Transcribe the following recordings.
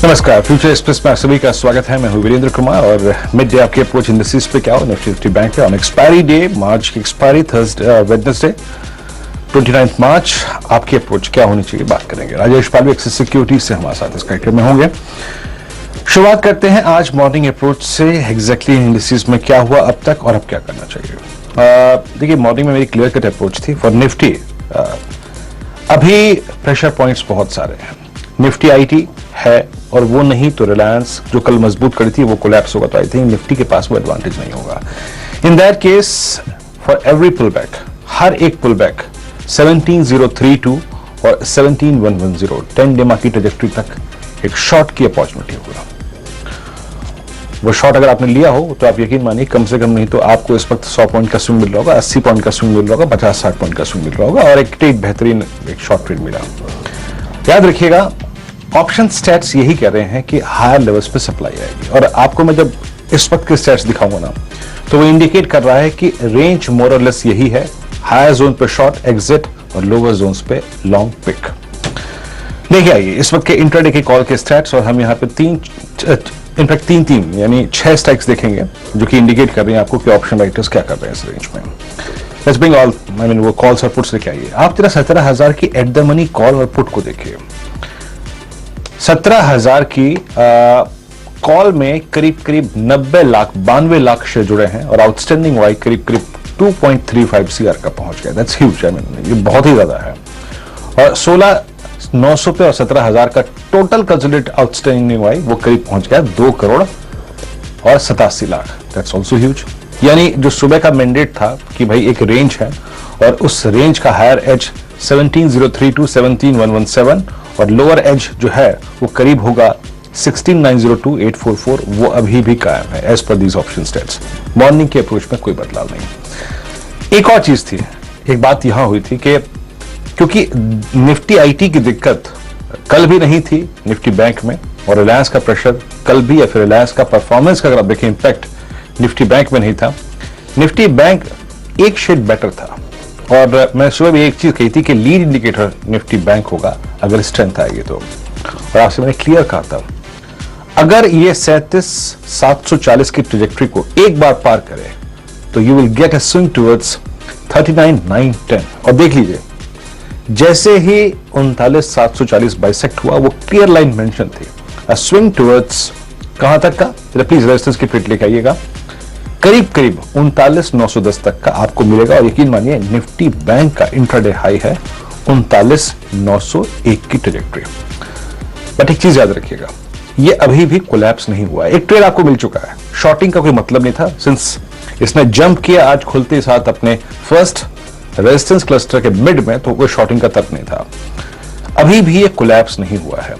नमस्कार, future express में आप सभी का स्वागत है। मैं हूं वीरेंद्र कुमार और मिड डे आपकी अप्रोच इंडस्ट्रीज पे क्या हो निफ्टी बैंक पे ऑन एक्सपायरी डे, मार्च की एक्सपायरी वेडनेसडे 29 मार्च आपकी अप्रोच क्या होनी चाहिए बात करेंगे। राजेश पाल एक्सिस सिक्योरिटीज से हमारे साथ इस कार्यक्रम में होंगे। शुरुआत करते हैं आज मॉर्निंग अप्रोच से। एग्जैक्टली इंडस्ट्रीज में क्या हुआ अब तक और अब क्या करना चाहिए। देखिए, मॉर्निंग में मेरी क्लियर कट अप्रोच थी फॉर निफ्टी। अभी प्रेशर पॉइंट्स बहुत सारे हैं। निफ्टी आईटी है और वो नहीं तो रिलायंस जो कल मजबूत करी थी वो कोलैप्स होगा, तो आई थिंक निफ्टी के पास वो एडवांटेज नहीं होगा। In that case for every pull back, हर एक पुल बैक 17,032 और 17,110 10 डे की ट्रेजेक्टरी तक एक शॉर्ट की अपॉर्चुनिटी होगा। वो शॉर्ट अगर आपने लिया हो तो आप यकीन मानिए कम से कम नहीं तो आपको इस वक्त 100 पॉइंट का स्विंग मिल रहा होगा, 80 पॉइंट का स्विंग मिल रहा होगा, 50-60 पॉइंट का स्विंग मिल रहा होगा और एक बेहतरीन एक शॉर्ट ट्रेड मिला। याद रखिएगा, ऑप्शन स्टैट्स यही कह रहे हैं कि हायर लेवल्स पे सप्लाई आएगी और आपको मैं जब इस वक्त के स्टैट्स दिखाऊंगा ना तो वो इंडिकेट कर रहा है कि रेंज मोर और लेस यही है। हायर जोन पे शॉर्ट एग्जिट और लोअर जोन्स पे लॉन्ग पिक। देखिए आइए इस वक्त के इंट्राडे के कॉल के स्टैट्स और हम यहाँ पे तीन यानी 6 स्ट्राइक्स देखेंगे जो कि इंडिकेट कर रहे हैं आपको कि ऑप्शन राइटर्स क्या कर रहे हैं इस रेंज में। लेट्स ब्रिंग ऑल वो कॉल्स और पुट्स लेके आइए। आप जरा 17,000 की एट द मनी कॉल और पुट को देखिए। 17,000 की कॉल में करीब 92 लाख शेयर जुड़े हैं और आउटस्टैंडिंग वाई करीब 2.35 CR का पहुंच गया। दैट्स ह्यूज, ये बहुत ही ज्यादा है। और 16,900 पे और 17,000 का टोटल कंसोलिडेटेड आउटस्टैंडिंग वाई वो करीब पहुंच गया 2 करोड़ और 87 लाख। That's also huge. यानी जो सुबह का मैंडेट था कि भाई एक रेंज है और उस रेंज का हायर एज 17,032 17,117 और लोअर एज जो है वो करीब होगा 16,902 844, वो अभी भी कायम है as per these option stats. Morning के अप्रोच में कोई बदलाव नहीं। एक और चीज थी, एक बात यहां हुई थी कि क्योंकि निफ्टी आईटी की दिक्कत कल भी नहीं थी निफ्टी बैंक में और रिलायंस का प्रेशर कल भी या फिर रिलायंस का परफॉर्मेंस का अगर आप देखें इंपैक्ट निफ्टी बैंक में नहीं था। निफ्टी बैंक एक शेड बेटर था और मैं सुबह भी एक चीज कही थी कि लीड इंडिकेटर निफ्टी बैंक होगा अगर स्ट्रेंथ आएगी तो। और आपसे मैंने क्लियर कहा था अगर ये 37,740 की ट्रेजेक्टरी को एक बार पार करे तो you will get a swing towards 39,910। और देख लीजिए जैसे ही 39,740 बाइसेक्ट हुआ वो क्लियर लाइन मेंशन थी, अ स्विंग टुवर्ड्स कहां तक का, प्लीज रेजिस्टेंस की फिट लेके आइएगा, करीब 39,910 तक का आपको मिलेगा। और यकीन मानिए निफ्टी बैंक का इंट्राडे हाई है 39,901 की ट्रेजेक्टरी। बट एक चीज याद रखिएगा, ये अभी भी कोलैप्स नहीं हुआ है। एक ट्रेड आपको मिल चुका है, शॉर्टिंग का कोई मतलब नहीं था सिंस इसने जंप किया आज खुलते साथ अपने फर्स्ट रेजिस्टेंस क्लस्टर के मिड में, तो कोई शॉर्टिंग का तर्क नहीं था। अभी भी ये कोलैप्स नहीं हुआ है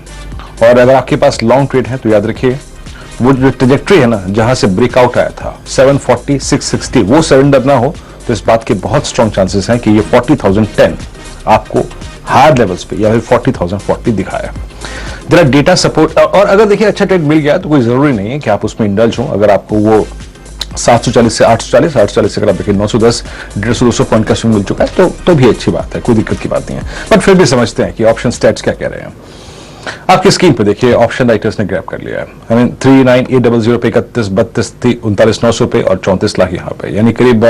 और अगर आपके पास लॉन्ग ट्रेड है तो याद रखिए वो जो ट्रेजेक्टरी है ना जहां से ब्रेकआउट आया था 740 660 वो सरेंडर ना हो तो इस बात के बहुत स्ट्रॉन्ग चांसेस हैं कि ये 40,010 आपको हायर लेवल्स पे या फिर 40,040 दिखाया। जरा डेटा सपोर्ट और अगर देखिए अच्छा ट्रेड मिल गया तो कोई जरूरी नहीं है कि आप उसमें इंडल्ज हो। अगर आपको वो 740 से 840 से अगर आप देखिए 910 150 200 पॉइंट का स्विंग मिल चुका है तो भी अच्छी बात है, कोई दिक्कत की बात नहीं है। बट फिर भी समझते हैं कि ऑप्शन स्टैट्स क्या कह रहे हैं। आपकी स्क्रीन पे देखिए ऑप्शन राइटर्स ने ग्रैब कर लिया है। 39,800 पे 31 32 39,900 पे और 34 लाख यहाँ पे, यानी करीब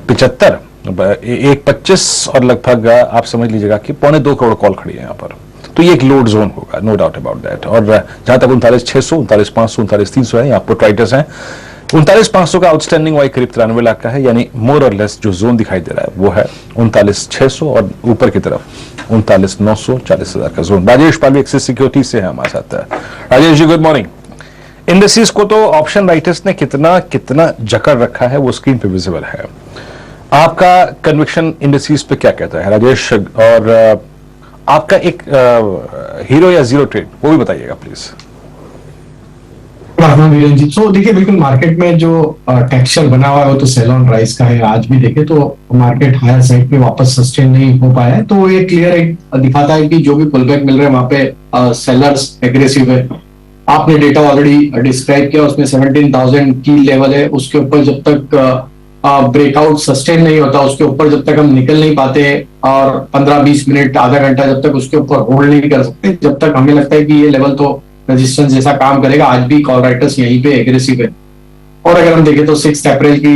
75 1.25 और लगभग आप समझ लीजिएगा कि 2.25 करोड़ कॉल खड़ी है यहाँ पर। तो ये एक लोड जोन होगा, नो डाउट अबाउट दैट। और जहां तक 39,600 39,500 39,300 है यहाँ पर राइटर्स हैं। 39,500 का आउटस्टैंडिंग वाई करीब 93 लाख का है, यानी मोर और लेस जो जोन दिखाई दे रहा है वो है 39,600 और ऊपर की तरफ 39,900 40,000 का जोन। राजेश पाल एक्सिस सिक्योरिटी से है हमारे साथ। Rajesh ji good morning. Industries को तो ऑप्शन राइटर्स ने कितना कितना जकड़ रखा है वो स्क्रीन पे विजिबल है। आपका कन्विक्शन इंडस्ट्रीज पे क्या कहता है राजेश, और आपका एक हीरो या जीरो ट्रेड वो भी बताइएगा प्लीज। तो देखिए बिल्कुल मार्केट में जो टेक्सचर बना हुआ है वो तो सेल ऑन राइज का है। आज भी देखे तो मार्केट हायर साइड पे वापस सस्टेन नहीं हो पाया है, तो ये क्लियर एक दिखाता है कि जो भी पुलबैक मिल रहे हैं वहां पे सेलर्स एग्रेसिव है। आपने डेटा ऑलरेडी डिस्क्राइब किया, उसमें 17,000 की लेवल है, उसके ऊपर जब तक ब्रेकआउट सस्टेन नहीं होता, उसके ऊपर जब तक हम निकल नहीं पाते और 15-20 मिनट आधा घंटा जब तक उसके ऊपर होल्ड नहीं कर सकते, जब तक हमें लगता है कि ये लेवल तो रेजिस्टेंस जैसा काम करेगा। आज भी कॉल राइटर्स यहीं पे एग्रेसिव है। और अगर हम देखें तो 6 अप्रैल की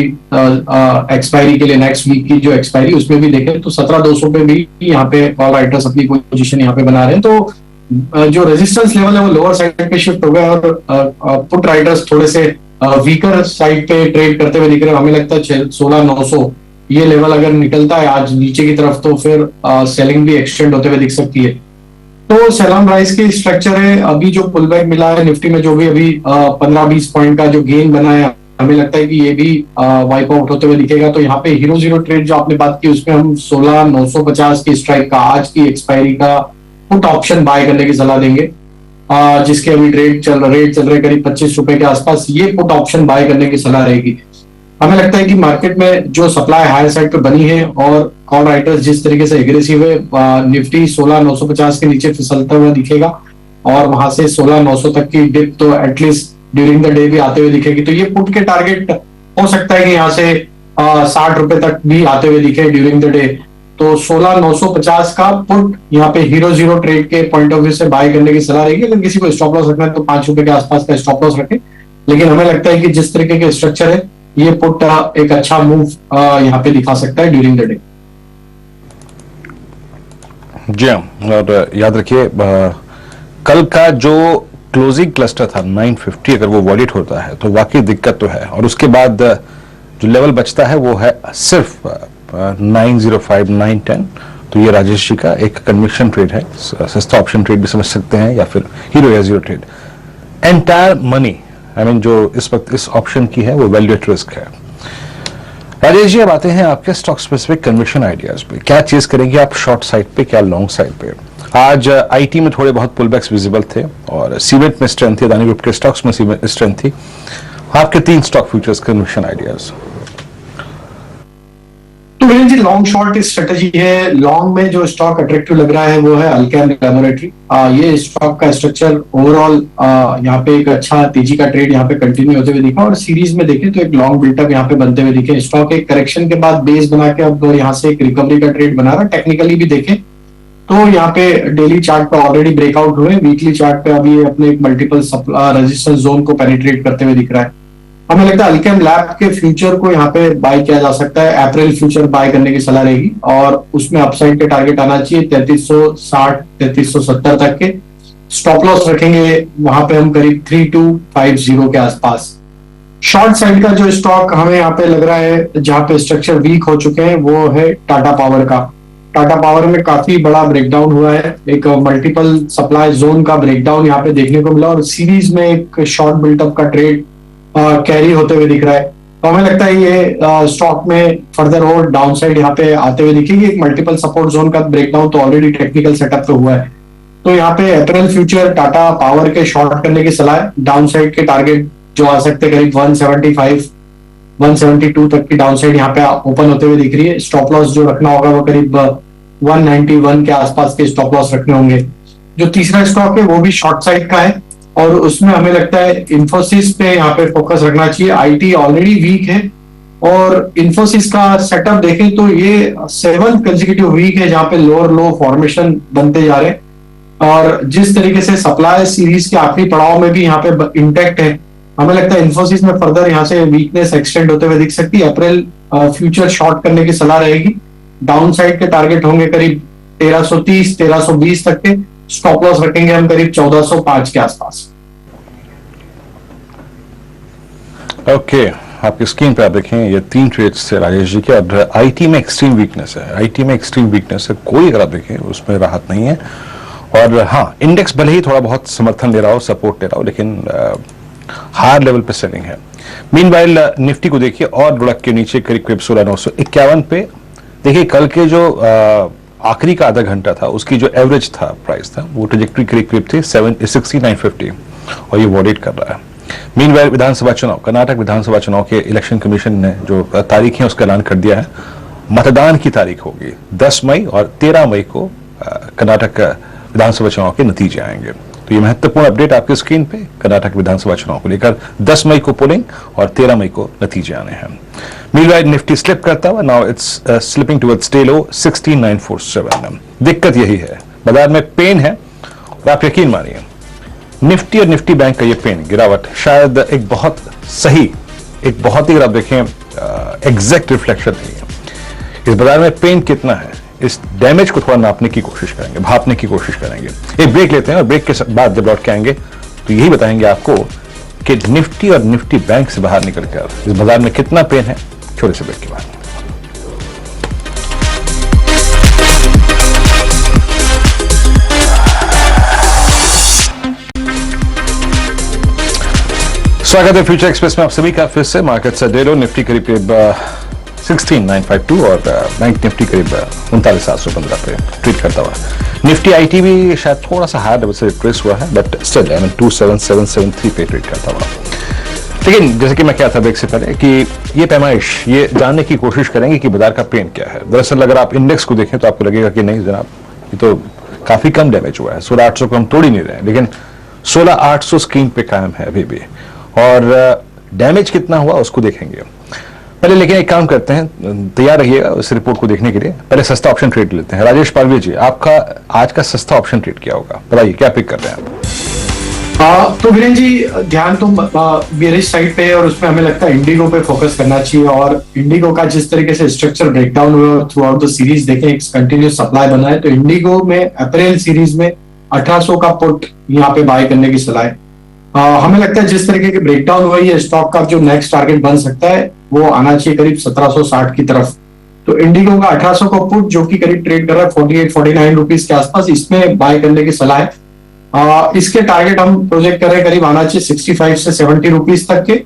एक्सपायरी के लिए नेक्स्ट वीक की जो एक्सपायरी उसमें भी देखें तो 17,200 पे भी यहाँ पे कॉल राइटर्स अपनी पोजीशन यहाँ पे बना रहे हैं। तो जो रेजिस्टेंस लेवल है वो लोअर साइड पे शिफ्ट हो गया और पुट राइटर्स थोड़े से वीकर साइड पे ट्रेड करते हुए दिख रहे हैं। हमें लगता है 16,900 ये लेवल अगर निकलता है आज नीचे की तरफ तो फिर सेलिंग भी एक्सटेंड होते हुए दिख सकती है। तो सेल ऑन राइज की स्ट्रक्चर है। अभी जो पुल बैक मिला है निफ्टी में, जो भी अभी 15-20 पॉइंट का जो गेन बना है, हमें लगता है कि ये भी वाइप आउट होते हुए दिखेगा। तो यहाँ पे हीरो जीरो ट्रेड जो आपने बात की उसमें हम 16,950 की स्ट्राइक का आज की एक्सपायरी का पुट ऑप्शन बाय करने की सलाह देंगे, जिसके अभी रेट चल रहे करीब 25 रुपए के आसपास। ये पुट ऑप्शन बाय करने की सलाह रहेगी। हमें लगता है कि मार्केट में जो सप्लाई हायर साइड पे बनी है और कॉल राइटर्स जिस तरीके से एग्रेसिव है, निफ्टी 16,950 के नीचे फिसलता हुआ दिखेगा और वहां से 16,900 तक की डिप तो एटलीस्ट ड्यूरिंग द डे भी आते हुए दिखेगी। तो ये पुट के टारगेट हो सकता है कि यहाँ से 60 रुपए तक भी आते हुए दिखे ड्यूरिंग द डे। तो 16,950 का पुट यहाँ पे हीरो जीरो ट्रेड के पॉइंट ऑफ व्यू से बाय करने की सलाह रहेगी। अगर किसी को स्टॉप लॉस रखना है तो 5 रुपए के आसपास का स्टॉप लॉस रखें। लेकिन हमें लगता है कि जिस तरीके के स्ट्रक्चर है ये पुट एक अच्छा मूव यहाँ पे दिखा सकता है ड्यूरिंग द डे। जी हाँ, और याद रखिए कल का जो क्लोजिंग क्लस्टर था 950, अगर वो वॉलिड होता है तो वाकई दिक्कत तो है। और उसके बाद जो लेवल बचता है वो है सिर्फ 905, 910। तो ये राजेश जी का एक कन्विक्शन ट्रेड है, सस्ता ऑप्शन ट्रेड भी समझ सकते हैं या फिर हीरो या जीरो ट्रेड। एंटायर मनी जो इस वक्त इस ऑप्शन की है वो वैल्यू एट रिस्क है। राजेश जी, अब आते हैं आपके स्टॉक स्पेसिफिक कन्विक्शन आइडियाज पे। क्या चीज करेंगे आप शॉर्ट साइड पे, क्या लॉन्ग साइड पे? आज आईटी में थोड़े बहुत पुलबैक्स विजिबल थे और सीमेंट में स्ट्रेंथ थी, अदानी ग्रुप के स्टॉक्स में स्ट्रेंथ थी। आपके 3 स्टॉक फ्यूचर्स कन्विक्शन आइडियाज। तो Virendra ji, long short strategy है। लॉन्ग में जो स्टॉक अट्रैक्टिव लग रहा है वो है अल्केम लैबोरेटरी। ये स्टॉक का स्ट्रक्चर ओवरऑल यहाँ पे एक अच्छा तेजी का ट्रेड यहाँ पे कंटिन्यू होते हुए दिखा और सीरीज में देखें तो एक लॉन्ग बिल्टअप यहाँ पे बनते हुए दिखे। स्टॉक एक करेक्शन के बाद बेस बना के अब यहाँ से एक रिकवरी का ट्रेड बना रहा है। टेक्निकली भी देखें तो यहाँ पे डेली चार्ट पे ऑलरेडी ब्रेकआउट हुए, वीकली चार्ट पे अभी अपने एक मल्टीपल रेजिस्टेंस जोन को पेनिट्रेट करते हुए दिख रहा है। हमें लगता है अल्केम लैब के फ्यूचर को यहाँ पे बाय किया जा सकता है। अप्रैल फ्यूचर बाय करने की सलाह रहेगी और उसमें अपसाइड के टारगेट आना चाहिए 3360, 3370 तक के। स्टॉप लॉस रखेंगे वहां पे हम करीब 3250 के आसपास। शॉर्ट साइड का जो स्टॉक हमें यहाँ पे लग रहा है जहां पे स्ट्रक्चर वीक हो चुके हैं वो है टाटा पावर का। टाटा पावर में काफी बड़ा ब्रेकडाउन हुआ है, एक मल्टीपल सप्लाई जोन का ब्रेकडाउन यहाँ पे देखने को मिला और सीरीज में एक शॉर्ट बिल्टअप का ट्रेड कैरी होते हुए दिख रहा है। तो हमें लगता है ये स्टॉक में फर्दर और डाउन साइड यहाँ पे आते हुए दिखेगी। एक मल्टीपल सपोर्ट जोन का ब्रेकडाउन तो ऑलरेडी टेक्निकल सेटअप पे हुआ है। तो यहाँ पे अप्रैल फ्यूचर टाटा पावर के शॉर्ट करने की सलाह है। डाउन साइड के टारगेट जो आ सकते हैं करीब 175, 172 तक की डाउन साइड यहाँ पे ओपन होते हुए दिख रही है। स्टॉप लॉस जो रखना होगा वो करीब 191 के आसपास के स्टॉप लॉस रखने होंगे। जो तीसरा स्टॉक है वो भी शॉर्ट साइड का है और उसमें हमें लगता है इंफोसिस पे यहाँ पे फोकस रखना चाहिए। आईटी ऑलरेडी वीक है और इंफोसिस का सेटअप देखें तो ये 7th कंसेक्यूटिव वीक है जहाँ पे लोअर लो फॉर्मेशन बनते जा रहे हैं और जिस तरीके से सप्लाई सीरीज के आखिरी पड़ाव में भी यहाँ पे इंटैक्ट है। हमें लगता है इंफोसिस में फर्दर यहाँ से वीकनेस एक्सटेंड होते हुए दिख सकती है। अप्रैल फ्यूचर शॉर्ट करने की सलाह रहेगी। डाउन साइड के टारगेट होंगे करीब 1330, 1320 तक के। स्टॉप लॉस रखेंगे हम करीब 1405 के आसपास। ओके, आपकी स्क्रीन पे आप देखें ये 3 ट्रेड्स थे राजेश जी के। अब आईटी में एक्सट्रीम वीकनेस है, आईटी में एक्सट्रीम वीकनेस है, कोई अगर आप देखें उसमें राहत नहीं है। और हाँ, इंडेक्स भले ही थोड़ा बहुत समर्थन ले रहा हो, सपोर्ट ले रहा हो, लेकिन हायर लेवल पे सेलिंग है। मीनवाइल निफ्टी को देखिए और लुढ़क के नीचे करीब करीब 16,951 पे। देखिए कल के जो आखिरी का आधा घंटा था उसकी जो एवरेज था प्राइस था वो ट्रेजेक्टरी करीब करीब थी 6950 और ये वॉलिड कर रहा है। मीनवाइल विधानसभा चुनाव, कर्नाटक विधानसभा चुनाव के इलेक्शन कमीशन ने जो तारीख है उसका ऐलान कर दिया है। मतदान की तारीख होगी 10 मई और 13 मई को कर्नाटक विधानसभा चुनाव के नतीजे आएंगे। तो ये महत्वपूर्ण अपडेट आपकी स्क्रीन पे कर्नाटक विधानसभा चुनाव को लेकर 10 मई को पोलिंग और 13 मई को नतीजे आने हैं। मीनवाइल निफ्टी स्लिप करता हुआ now it's slipping towards day low 16947। दिक्कत यही है, बाजार में पेन है और आप यकीन मानिए निफ्टी और निफ्टी बैंक का ये पेन गिरावट शायद एक बहुत सही, एक बहुत ही, अगर आप देखें, एग्जैक्ट रिफ्लेक्शन नहीं है। इस बाजार में पेन कितना है, इस डैमेज को थोड़ा नापने की कोशिश करेंगे, भापने की कोशिश करेंगे। एक ब्रेक लेते हैं और ब्रेक के बाद जब लौट के आएंगे तो यही बताएंगे आपको कि निफ्टी और निफ्टी बैंक से बाहर निकलकर इस बाजार में कितना पेन है। छोटे से ब्रेक के बाद स्वागत है फ्यूचर एक्सप्रेस में आप सभी का। फिर से मार्केट से डेलो निफ्टी करीब करीब 16,952 और बैंक निफ्टी करीब 39,715 पे ट्रेड करता हुआ। निफ्टी आईटी भी शायद थोड़ा सा हायर लेवल से ट्रेस हुआ है, बट स्टिल 27,773 पे ट्रेड करता हुआ। लेकिन जैसे कि मैं क्या था ब्रेक से पहले कि ये पैमाइश, ये जानने की कोशिश करेंगे कि बाजार का पेन क्या है। दरअसल अगर आप इंडेक्स को देखें तो आपको लगेगा कि नहीं जनाब, ये तो काफी कम डैमेज हुआ है, 16,800 को हम तोड़ ही नहीं रहे हैं, लेकिन 16,800 स्क्रीन पे कायम है अभी भी। और डैमेज कितना हुआ उसको देखेंगे पहले। लेकिन एक काम करते हैं, तैयार रहिएगा इस रिपोर्ट को देखने के लिए। पहले सस्ता ऑप्शन ट्रेड लेते हैं। राजेश पालवे जी, आपका आज का सस्ता ऑप्शन ट्रेड क्या होगा, बताइए क्या पिक कर रहे हैं आप? तो वीरेन जी, ध्यान तो बेरिश साइड पे है और उसमें हमें लगता है इंडिगो पे फोकस करना चाहिए। और इंडिगो का जिस तरीके से स्ट्रक्चर ब्रेकडाउन हुआ थ्रू आउट द सीरीज देखें, एक कंटिन्यूस सप्लाई बना है, तो इंडिगो में अप्रैल सीरीज में 1800 का पुट यहाँ पे बाय करने की सलाह है। हमें लगता है जिस तरीके के ब्रेकडाउन हुआ है, स्टॉक का जो नेक्स्ट टारगेट बन सकता है वो आना चाहिए करीब 1760 की तरफ। तो इंडिगो का 1800 का पुट जो कि करीब ट्रेड कर रहा है 48-49 रुपीज के आसपास, इसमें बाय करने की सलाह है। इसके टारगेट हम प्रोजेक्ट कर रहे हैं करीब आना चाहिए 65 से 70 रुपीज तक के,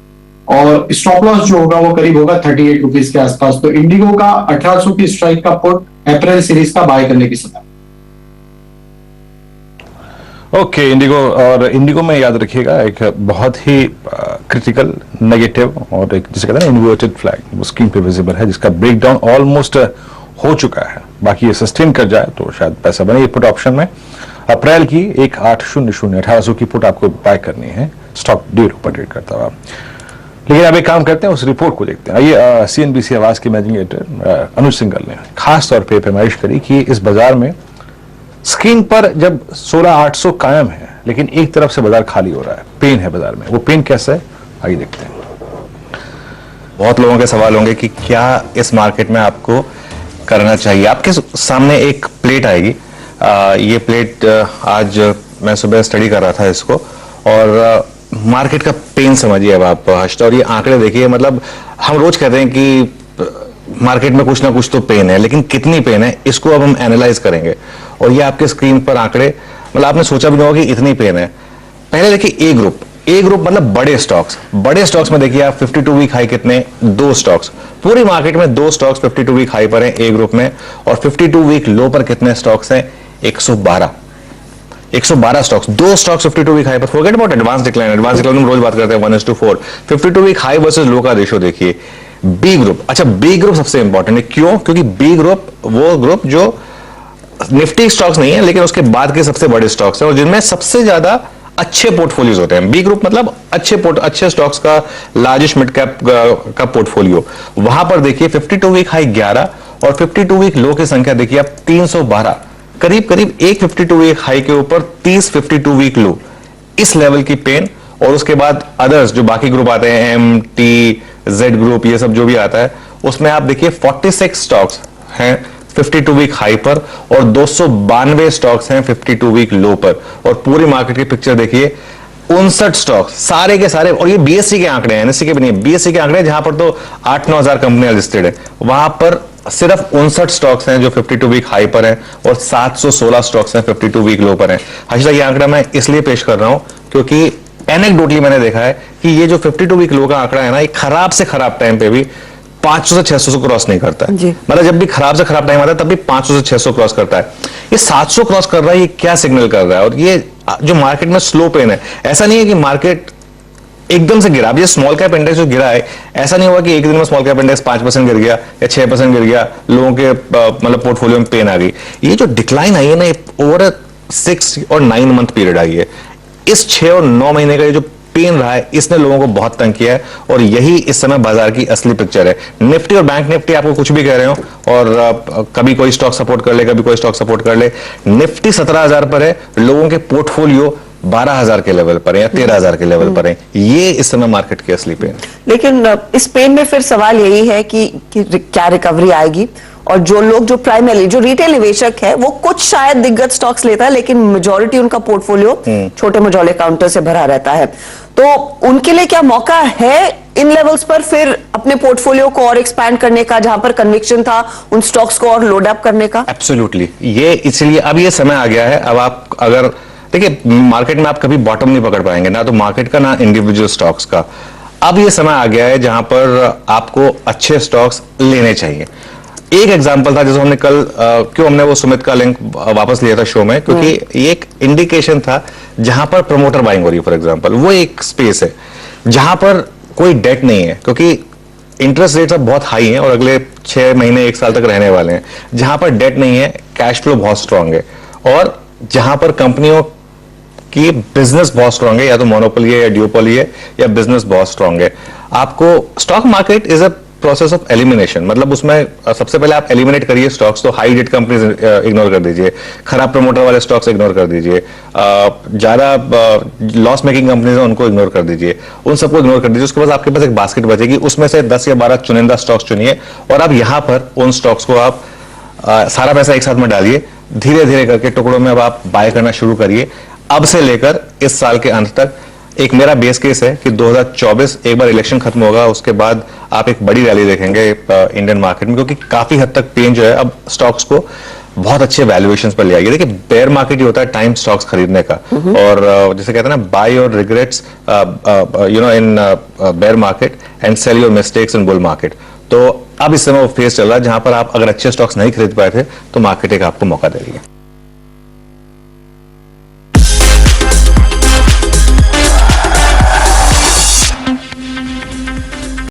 और स्टॉप लॉस जो होगा वो करीब होगा 38 रुपीज के आसपास। तो इंडिगो का 1800 की स्ट्राइक का पुट अप्रैल सीरीज का बाय करने की सलाह। Okay, Indigo. और इंडिगो में याद रखिएगा एक बहुत ही क्रिटिकल नेगेटिव और एक जिसे कहते हैं ना इन्वर्टेड फ्लैग, वो स्क्रीन पे विजिबल है, जिसका ब्रेकडाउन ऑलमोस्ट हो चुका है। बाकी ये सस्टेन कर जाए तो शायद पैसा बने। ये पुट ऑप्शन में अप्रैल की 1800 1800 की पुट आपको बाय करनी है, स्टॉक 1.5 ऊपर ट्रेड करता हुआ। लेकिन अब एक काम करते हैं, उस रिपोर्ट को देखते हैं। आइए, सीएनबीसी आवाज के मैनेजिंग एडिटर अनुज सिंघल ने खास तौर पर पैमाइश करी कि इस बाजार में स्क्रीन पर जब 16,800 कायम है लेकिन एक तरफ से बाजार खाली हो रहा है, पेन है बाजार में। वो पेन कैसा है, आइए देखते हैं। बहुत लोगों के सवाल होंगे कि क्या इस मार्केट में आपको करना चाहिए। आपके सामने एक प्लेट आएगी। ये प्लेट आज मैं सुबह स्टडी कर रहा था इसको, और मार्केट का पेन समझिए अब आप हर्ष। और ये आंकड़े देखिए, मतलब हम रोज कहते हैं कि मार्केट में कुछ ना कुछ तो पेन है, लेकिन कितनी पेन है इसको अब हम एनालाइज करेंगे। और ये आपके स्क्रीन पर आंकड़े, मतलब आपने सोचा भी नहीं होगा कि इतनी पेन है। पहले देखिए ए ग्रुप मतलब बड़े स्टॉक्स में देखिए आप 52 वीक हाई कितने, 2 स्टॉक्स। पूरी मार्केट में 2 स्टॉक्स 52 वीक हाई पर हैं ए ग्रुप में, और 52 वीक लो पर कितने स्टॉक्स हैं, 112 स्टॉक्स। 2 स्टॉक्स 52 वीक हाई पर। फॉरगेट अबाउट एडवांस डिक्लाइन हम रोज बात करते हैं 1:4। 52 वीक हाई वर्सेस लो का रेशियो देखिए। बी ग्रुप, अच्छा बी ग्रुप सबसे इंपॉर्टेंट है। क्यों? क्योंकि बी ग्रुप वो ग्रुप जो निफ्टी स्टॉक्स नहीं है लेकिन उसके बाद के सबसे बड़े स्टॉक्स हैं और जिनमें सबसे ज्यादा अच्छे पोर्टफोलियोज होते हैं। बी ग्रुप मतलब अच्छे स्टॉक्स का लार्जेस्ट मिड कैप का पोर्टफोलियो। वहां पर देखिए 52 वीक हाई 11 और 52 वीक लो की संख्या देखिए आप 312। करीब एक 52 वीक हाई के ऊपर 30 52 वीक लो, इस लेवल की पेन। और उसके बाद अदर्स जो बाकी ग्रुप आते हैं, एम टी जेड ग्रुप, ये सब जो भी आता है, उसमें आप देखिए 46 स्टॉक्स हैं 52 वीक हाई पर और 292 स्टॉक्स हैं 52 वीक लो पर। और पूरी मार्केट की पिक्चर देखिए, 59 स्टॉक्स सारे के सारे। और ये बीएससी के आंकड़े हैं, एनएससी के भी नहीं, बीएससी के आंकड़े हैं, जहां पर तो 8-9 हजार कंपनियां लिस्टेड है। वहां पर सिर्फ 59 स्टॉक्स हैं जो 52 वीक हाई पर हैं और 716 स्टॉक्स हैं 52 वीक लो पर हैं। हर्षदा, ये आंकड़ा मैं इसलिए पेश कर रहा हूं क्योंकि एनेक्डोटली मैंने देखा है कि ये जो 52 वीक लो का आंकड़ा है ना, ये खराब से खराब टाइम पे भी 500 से 600 क्रॉस नहीं करता है। मतलब जब भी खराब से खराब टाइम आता है तब भी 500 से 600 क्रॉस करता है। ये 700 क्रॉस कर रहा है, ये क्या सिग्नल कर रहा है? और ये जो मार्केट में स्लो पेन है, ऐसा नहीं है कि मार्केट एकदम से गिरा। अब ये स्मॉल कैप इंडेक्स जो गिरा है, ऐसा नहीं हुआ कि एक दिन में स्मॉल कैप इंडेक्स 5% गिर गया या 6% गिर गया, लोगों के मतलब पोर्टफोलियो में पेन आ गई। ये जो डिक्लाइन आई है ना, ओवर 6 और 9 मंथ पीरियड आई है। इस 6 और 9 महीने का ये जो पेन रहा है, इसने लोगों को बहुत तंग किया है और यही इस समय बाजार की असली पिक्चर है। निफ्टी और बैंक निफ्टी आपको कुछ भी कह रहे हो और कभी कोई स्टॉक सपोर्ट कर ले, कभी कोई स्टॉक सपोर्ट कर ले। निफ्टी 17,000 पर है, लोगों के पोर्टफोलियो 12,000 के लेवल पर है या 13,000 के लेवल पर है। ये इस समय मार्केट की असली पेन है। लेकिन इस पेन में फिर सवाल यही है कि क्या रिकवरी आएगी, और जो लोग जो प्राइमरी जो रिटेल निवेशक है वो कुछ शायद दिग्गज स्टॉक्स लेता है, लेकिन मेजॉरिटी उनका पोर्टफोलियो छोटे मझोले काउंटर से भरा रहता है, तो उनके लिए क्या मौका है इन लेवल्स पर फिर अपने पोर्टफोलियो को और एक्सपैंड करने का, जहां पर कन्विक्शन था उन स्टॉक्स को और लोड अप करने का? एब्सोल्युटली, ये इसलिए अब ये समय आ गया है। अब आप अगर देखिए, मार्केट में आप कभी बॉटम नहीं पकड़ पाएंगे, ना तो मार्केट का ना इंडिविजुअल स्टॉक्स का। अब ये समय आ गया है जहां पर आपको अच्छे स्टॉक्स लेने चाहिए। एक एग्जांपल था, जैसे हमने कल क्यों हमने वो सुमित का लिंक वापस लिया था शो में, क्योंकि ये एक इंडिकेशन था जहां पर प्रमोटर बाइंग हो रही है। फॉर एग्जांपल वो एक स्पेस है जहां पर कोई डेट नहीं है, क्योंकि इंटरेस्ट रेट्स अब बहुत हाई हैं और अगले 6 महीने 1 साल तक रहने वाले हैं। जहां पर डेट नहीं है, कैश फ्लो बहुत स्ट्रांग है, और जहां पर कंपनियों की बिजनेस बहुत स्ट्रांग है, या तो मोनोपोली है या ड्यूपोली है, या बिजनेस बहुत स्ट्रांग है। आपको stock market is a process of elimination, मतलब उसमें सबसे पहले आप एलिमिनेट करिए स्टॉक्स। तो हाई डेट कंपनीज इग्नोर कर दीजिए, खराब प्रमोटर वाले स्टॉक्स इग्नोर कर दीजिए, ज्यादा लॉस मेकिंग कंपनीज हैं उनको इग्नोर कर दीजिए, उन सबको इग्नोर कर दीजिए। उसके बाद आपके पास एक बास्केट बचेगी, उसमें से 10 या 12 चुनिंदा स्टॉक्स चुनिए, और अब यहां पर उन स्टॉक्स को आप सारा पैसा एक साथ में डालिए, धीरे धीरे करके टुकड़ों में अब आप बाय करना शुरू करिए। अब से लेकर इस साल के अंत तक एक मेरा बेस केस है कि 2024 एक बार इलेक्शन खत्म होगा, उसके बाद आप एक बड़ी रैली देखेंगे इंडियन मार्केट में, क्योंकि काफी हद तक पेन जो है अब स्टॉक्स को बहुत अच्छे वैल्यूएशंस पर ले आएगी। देखिए, बेयर मार्केट ही होता है टाइम स्टॉक्स खरीदने का, और जैसे कहते हैं ना, buy your regrets in bear market and sell your mistakes in bull market. तो अब इस समय वो फेज चल रहा है जहां पर आप अगर अच्छे स्टॉक्स नहीं खरीद पाए थे तो मार्केट एक आपको मौका दे रही है।